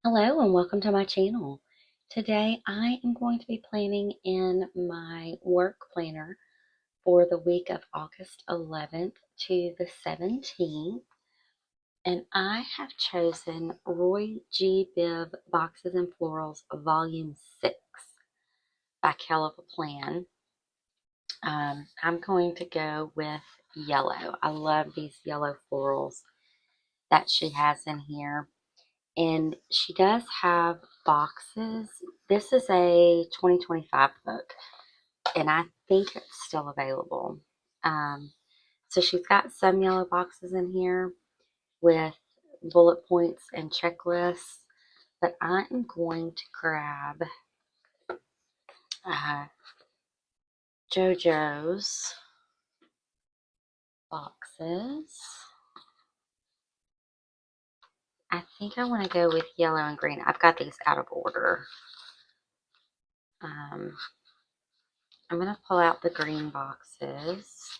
Hello and welcome to my channel. Today I am going to be planning in my work planner for the week of August 11th to the 17th, and I have chosen ROYGBIV Boxes and Florals Volume 6 by Kell of a Plan. I'm going to go with yellow. I love these yellow florals that she has in here. And she does have boxes. This is a 2025 book, and I think it's still available. So she's got some yellow boxes in here with bullet points and checklists, but I am going to grab uh, JoJo's boxes. I think I want to go with yellow and green. I've got these out of order. I'm going to pull out the green boxes.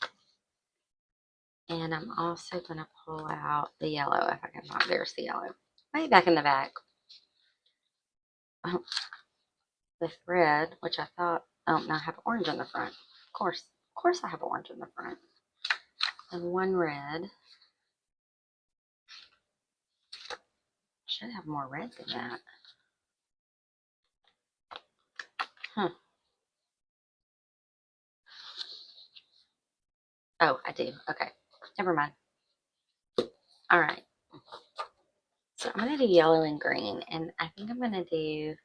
And I'm also going to pull out the yellow if I can find. There's the yellow. Way back in the back. Oh, with red, which I thought, oh, no, I have orange on the front. Of course I have orange on the front. And one red. Should have more red than that. Huh. Oh, I do. Okay. Never mind. All right. So I'm going to do yellow and green. And I think I'm going to do,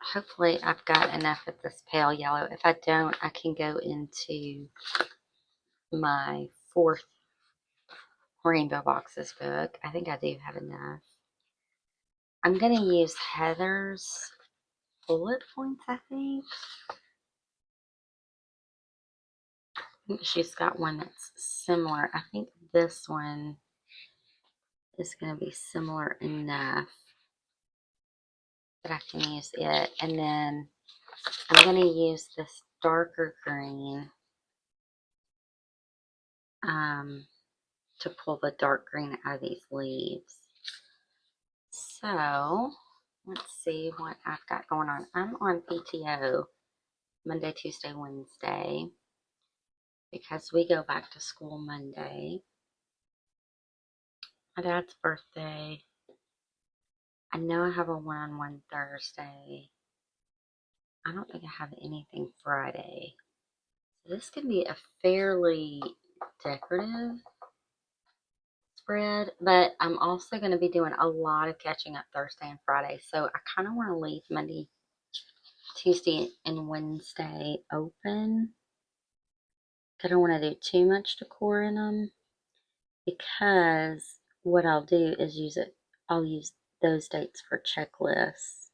hopefully I've got enough of this pale yellow. If I don't, I can go into my fourth Rainbow Boxes book. I think I do have enough. I'm going to use Heather's bullet points, I think. She's got one that's similar. I think this one is going to be similar enough that I can use it. And then I'm going to use this darker green to pull the dark green out of these leaves. So let's see what I've got going on. I'm on PTO Monday, Tuesday, Wednesday, because we go back to school Monday. My dad's birthday. I know I have a one-on-one Thursday. I don't think I have anything Friday. So this can be a fairly decorative spread, but I'm also going to be doing a lot of catching up Thursday and Friday. So I kind of want to leave Monday, Tuesday, and Wednesday open. I don't want to do too much decor in them, because what I'll do is I'll use those dates for checklists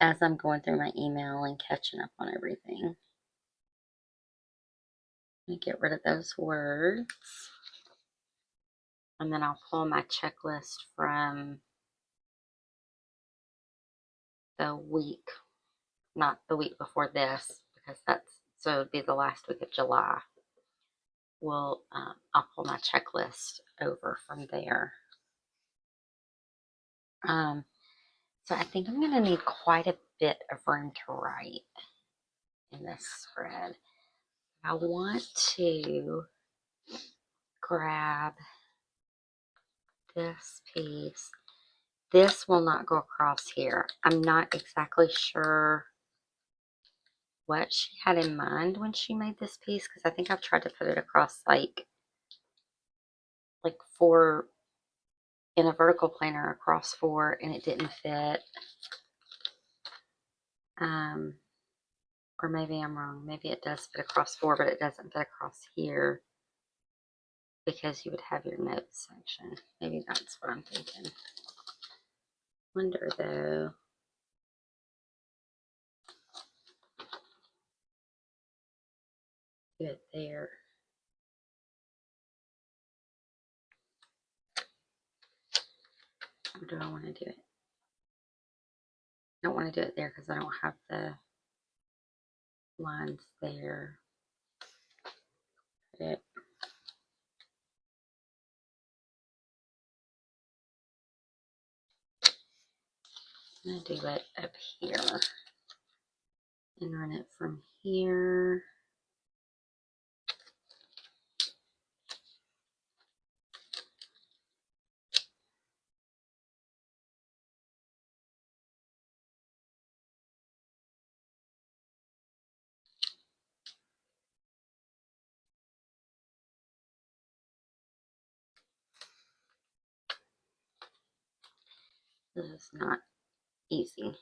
as I'm going through my email and catching up on everything. Let me get rid of those words. And then I'll pull my checklist from the week, not the week before this, because so it'd be the last week of July. I'll pull my checklist over from there. So I think I'm going to need quite a bit of room to write in this spread. I want to grab this piece. This will not go across here. I'm not exactly sure what she had in mind when she made this piece, because I think I've tried to put it across like four in a vertical planner across four, and it didn't fit. Or maybe I'm wrong. Maybe it does fit across four, but it doesn't fit across here, because you would have your notes section. Maybe that's what I'm thinking. Wonder though. Do it there. Or do I want to do it? I don't want to do it there because I don't have the lines there. Put it I'm going to do it up here and run it from here. This is not easy.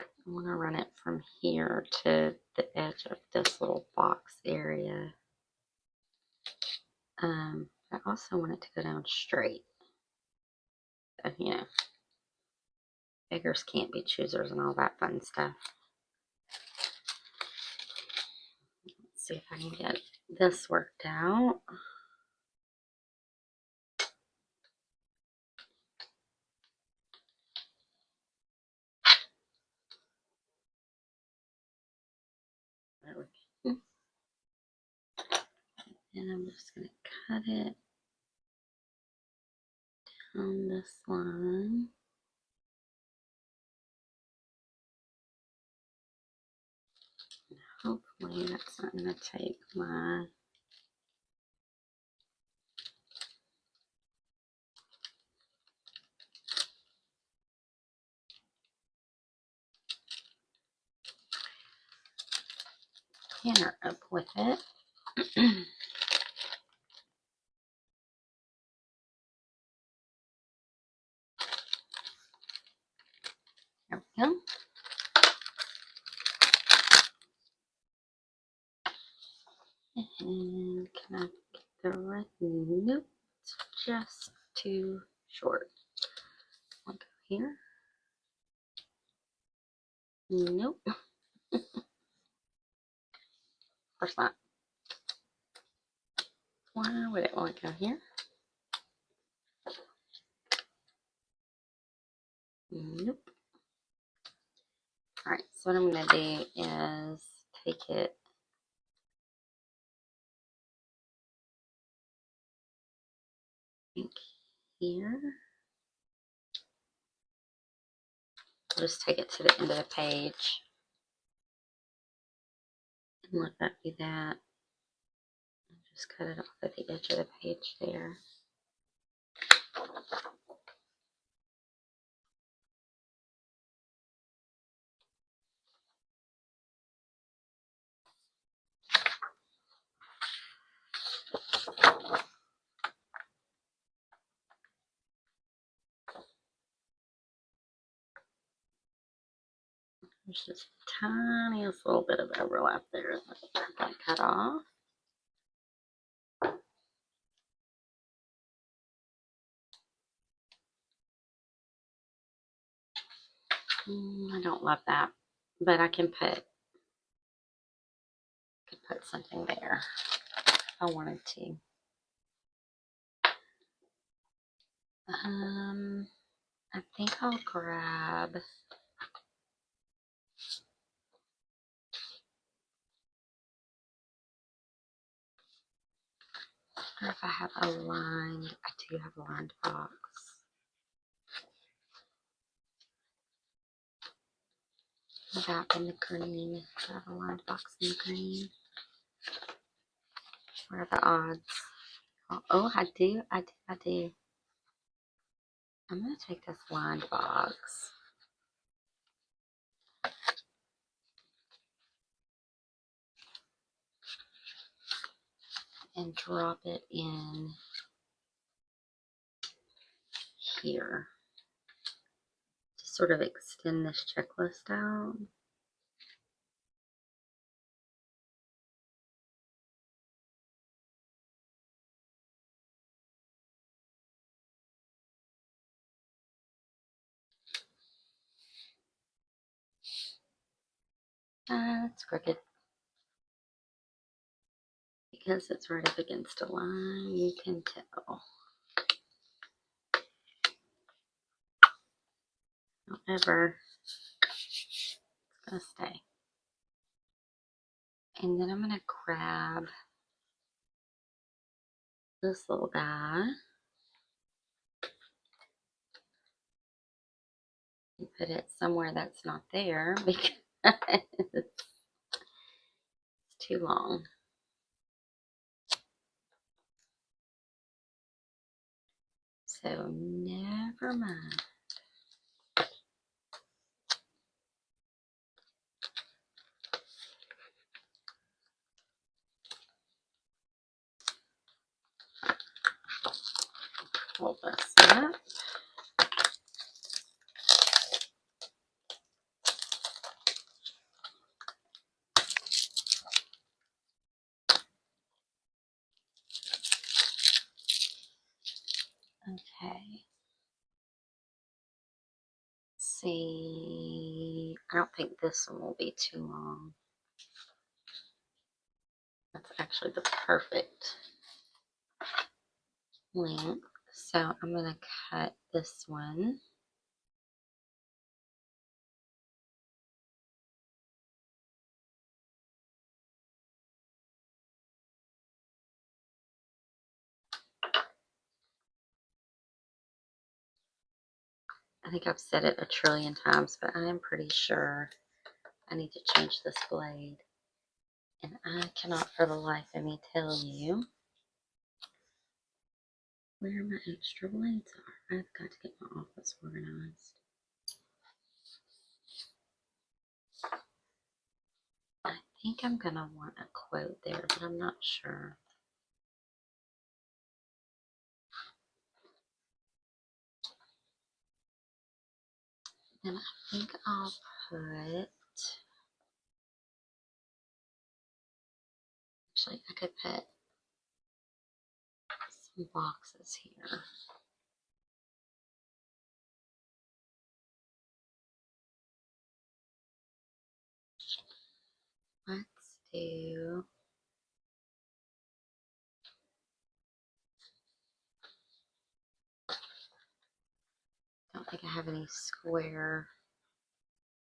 I want to run it from here to the edge of this little box area. I also want it to go down straight. So, you know, beggars can't be choosers and all that fun stuff. Let's see if I can get this worked out. There we go. And I'm just going to cut it down this line. Hopefully that's not going to take my planner up with it. There we go. And can I get the red? Nope, it's just too short. I'll go here. Nope. Of course not. Why would it want to go here? Nope. Alright, so what I'm going to do is take it here. I'll just take it to the end of the page and let that be that. Just cut it off at the edge of the page there. There's just the tiniest little bit of overlap there that I cut off. I don't love that, but I could put something there if I wanted to. I think I'll grab if I have a lined, I do have a lined box. That in the green. I have a lined box in the green. What are the odds? Oh, I do. I'm going to take this lined box and drop it in here to sort of extend this checklist out. It's crooked because it's right up against a line, you can tell. However, it's going to stay. And then I'm going to grab this little guy Put it somewhere that's not there because it's too long. So never mind. Hold this up. Okay. See, I don't think this one will be too long. That's actually the perfect length. So I'm going to cut this one. I think I've said it a trillion times, but I am pretty sure I need to change this blade. And I cannot for the life of me tell you where my extra blades are. I've got to get my office organized. I think I'm going to want a quote there, but I'm not sure. And I think I'll put, actually I could put some boxes here. Let's do, I don't think I have any square.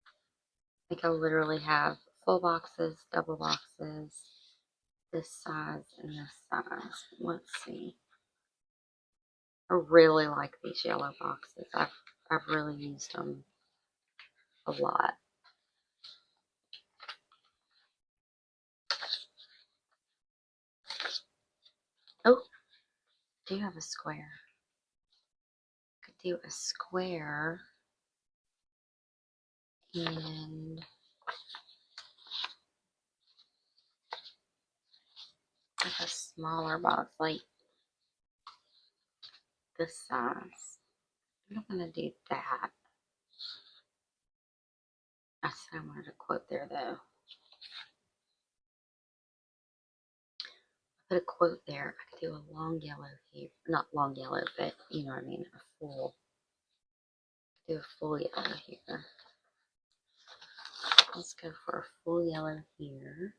I think I literally have full boxes, double boxes, this size and this size. Let's see. I really like these yellow boxes. I've really used them a lot. Oh, do you have a square? Could do a square and like a smaller box, like this size. I'm not gonna do that. I said I wanted a quote there though. Put a quote there. I could do a long yellow here. Not long yellow, but you know what I mean, a full. Do a full yellow here. Let's go for a full yellow here.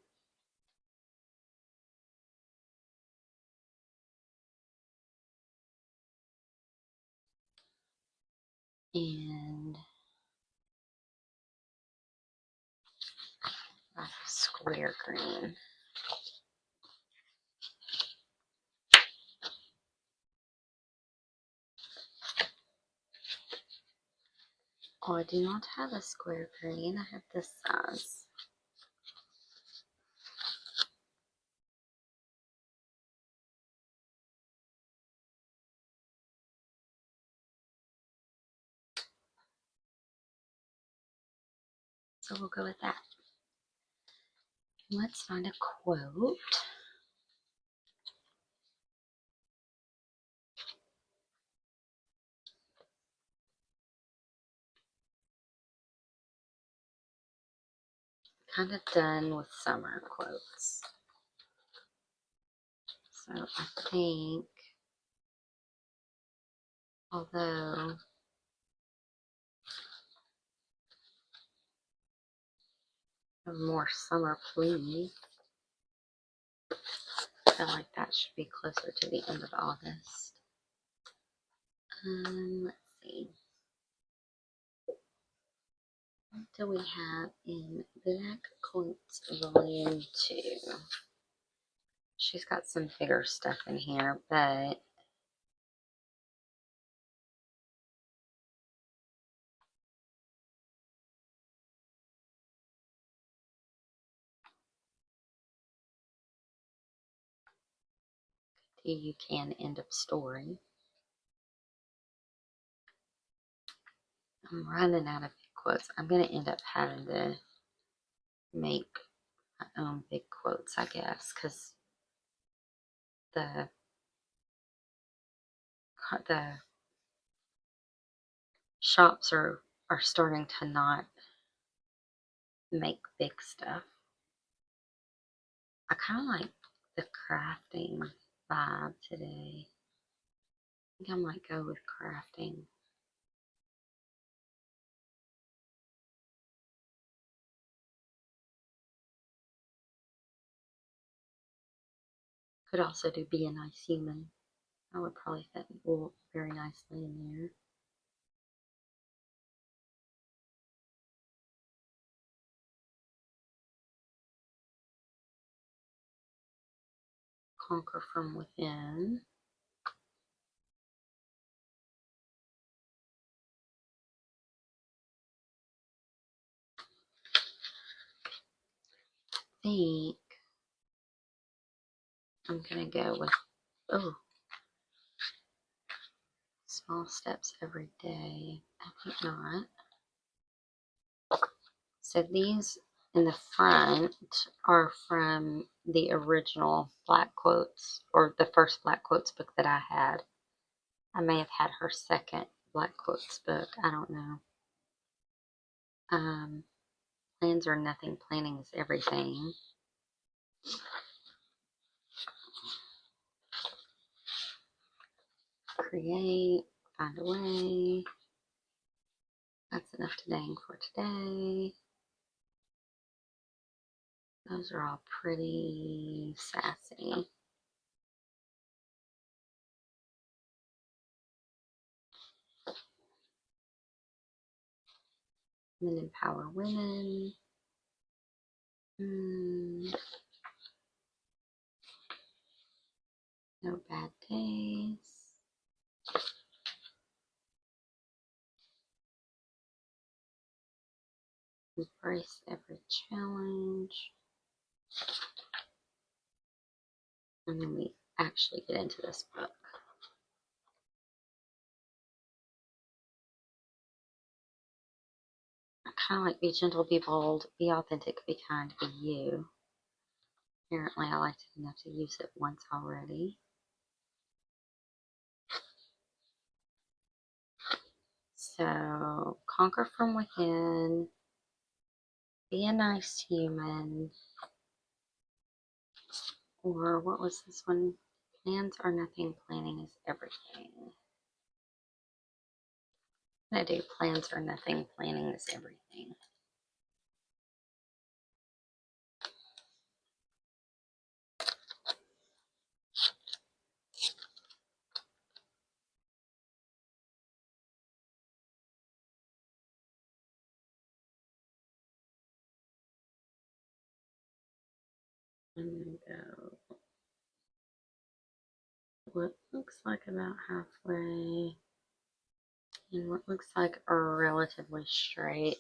And a square green. Oh, I do not have a square green. I have this size. So we'll go with that. Let's find a quote. Kind of done with summer quotes. So I think, although more summer please, I feel like that should be closer to the end of August. Let's see. What do we have in Black Quotes Volume 2? She's got some bigger stuff in here, but Do you can, end of story. I'm running out of big quotes. I'm going to end up having to make my own big quotes, I guess, because the shops are starting to not make big stuff. I kind of like the crafting vibe today. I think I might go with crafting. Could also do be a nice human. That would probably fit very nicely in there. Conquer from within. I think I'm gonna go with small steps every day. I think not. So these in the front are from the original Black Quotes, or the first Black Quotes book that I had. I may have had her second Black Quotes book. I don't know. Plans are nothing, planning is everything. Create, find a way. That's enough to dang for today. Those are all pretty sassy. Men empower women. No bad days. Embrace every challenge. And then we actually get into this book. I kind of like be gentle, be bold, be authentic, be kind, be you. Apparently I liked it enough to use it once already. So, conquer from within, be a nice human, or what was this one? Plans are nothing, planning is everything. I do plans are nothing, planning is everything. I'm going to go what looks like about halfway and what looks like a relatively straight.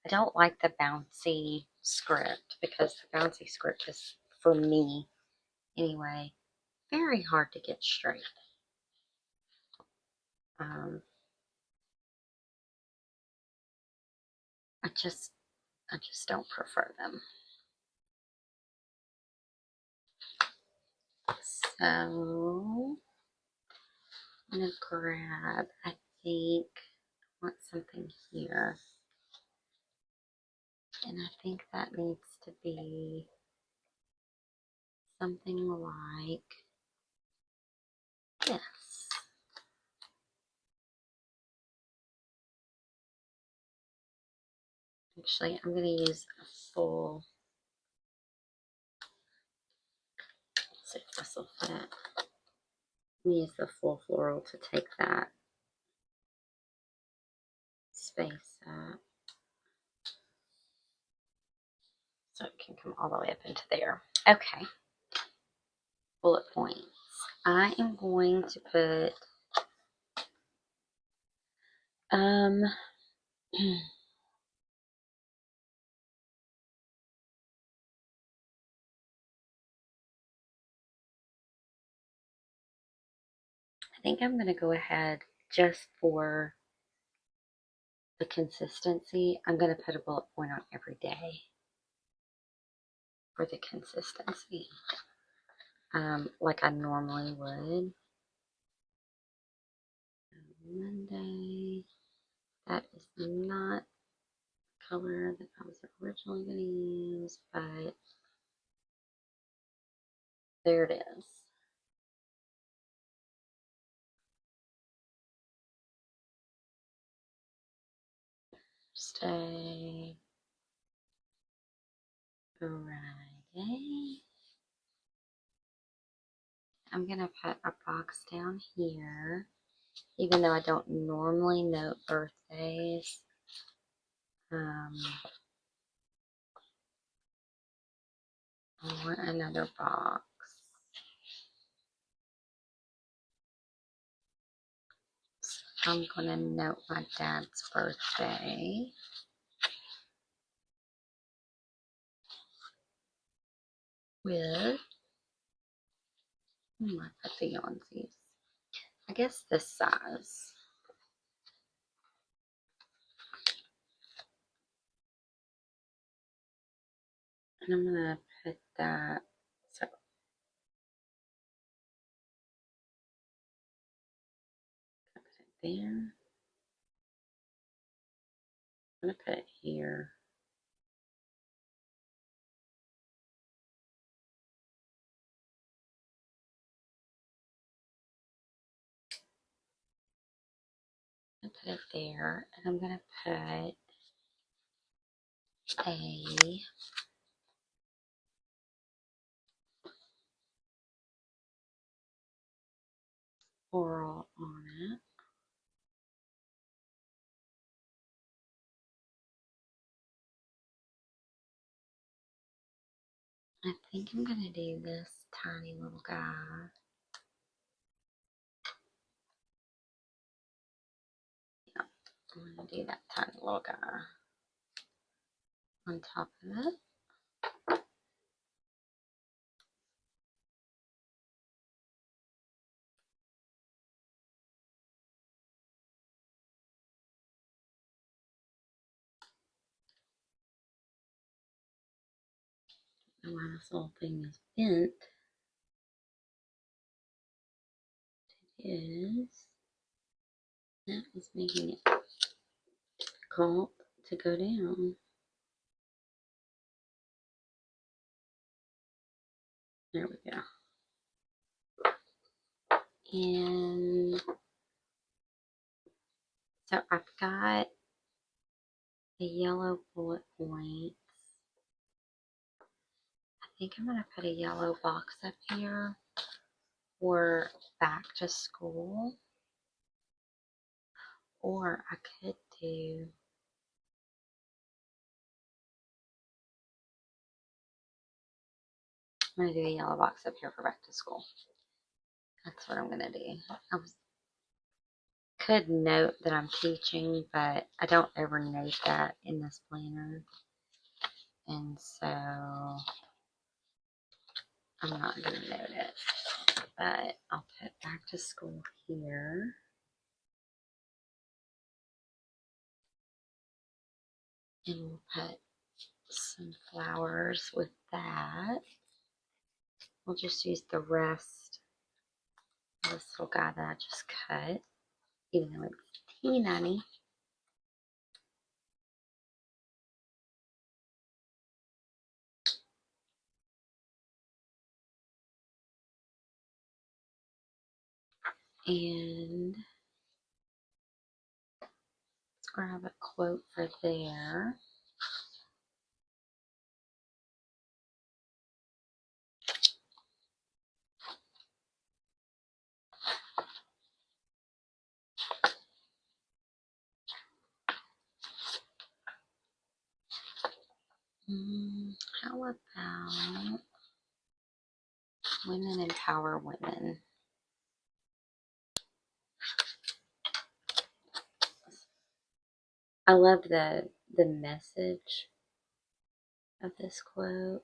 I don't like the bouncy script because the bouncy script is, for me anyway, very hard to get straight. I just don't prefer them. So I'm gonna grab, I think I want something here. And I think that needs to be something like this. Actually, I'm going to use a full, let's see if this will fit. I'm going to use the full floral to take that space up. So it can come all the way up into there. Okay. Bullet points. I am going to put I think I'm going to go ahead just for the consistency. I'm going to put a bullet point on every day for the consistency, like I normally would. Monday. That is not the color that I was originally going to use, but there it is. Thursday, Friday. I'm going to put a box down here, even though I don't normally note birthdays. I want another box. So I'm going to note my dad's birthday with, I put the onesies. I guess this size. And I'm going to put that, so put it there. I'm going to put it here. I'm going to put it there, and I'm going to put a floral on it. I think I'm going to do this tiny little guy. Yeah, I'm going to do that tiny little guy on top of it. And while this little thing is bent, that is making it difficult to go down. There we go. And so I've got the yellow bullet points. I think I'm going to put a yellow box up here for back to school. Or I could do, I'm going to do a yellow box up here for back to school. That's what I'm going to do. Could note that I'm teaching, but I don't ever note that in this planner. And so I'm not going to note it. But I'll put back to school here. And we'll put some flowers with that. We'll just use the rest of this little guy that I just cut, even though it's teeny tiny. And let's grab a quote for there. How about women empower women? I love the message of this quote,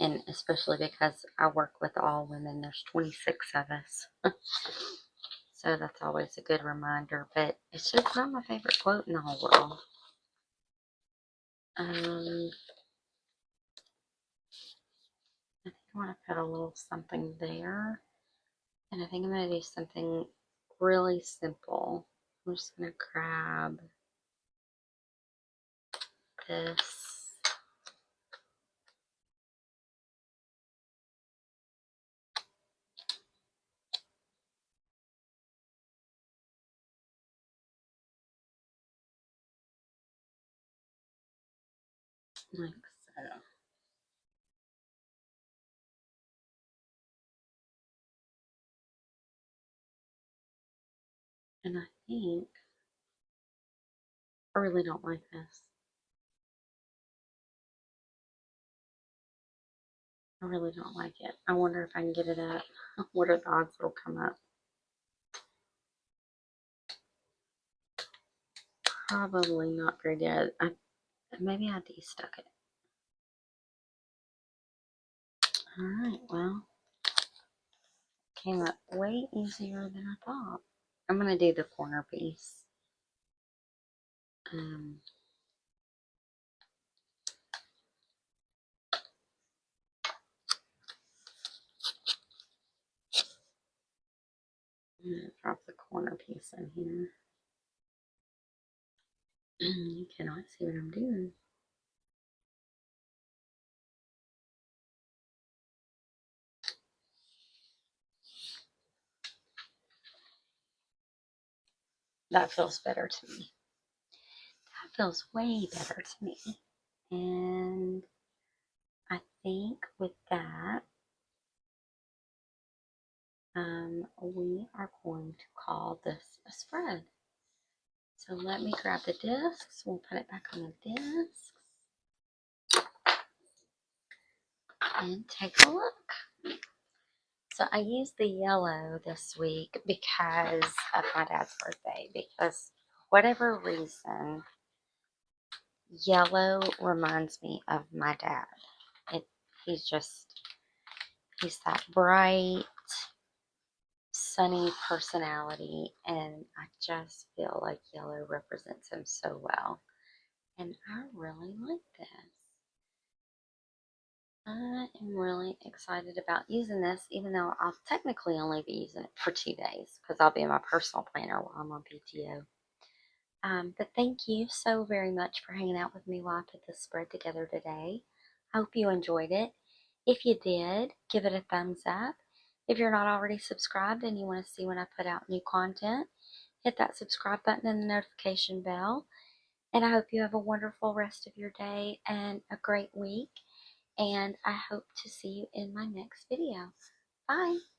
and especially because I work with all women. There's 26 of us. So that's always a good reminder, but it's just not my favorite quote in the whole world. I think I want to put a little something there. And I think I'm going to do something really simple. I'm just going to grab this. Like so. And I think I really don't like this. I really don't like it. I wonder if I can get it up. What are the odds it'll come up? Probably not very good. Maybe I de-stuck it. Alright, well, came up way easier than I thought. I'm going to do the corner piece. I'm going to drop the corner piece in here. You cannot see what I'm doing. That feels better to me. That feels way better to me. And I think with that, we are going to call this a spread. So let me grab the discs. We'll put it back on the discs and take a look. So I used the yellow this week because of my dad's birthday. Because for whatever reason, yellow reminds me of my dad. He's that bright, sunny personality, and I just feel like yellow represents him so well. And I really like this. I am really excited about using this, even though I'll technically only be using it for 2 days because I'll be in my personal planner while I'm on PTO. But thank you so very much for hanging out with me while I put this spread together today. I hope you enjoyed it. If you did, give it a thumbs up. If you're not already subscribed and you want to see when I put out new content, hit that subscribe button and the notification bell. And I hope you have a wonderful rest of your day and a great week. And I hope to see you in my next video. Bye.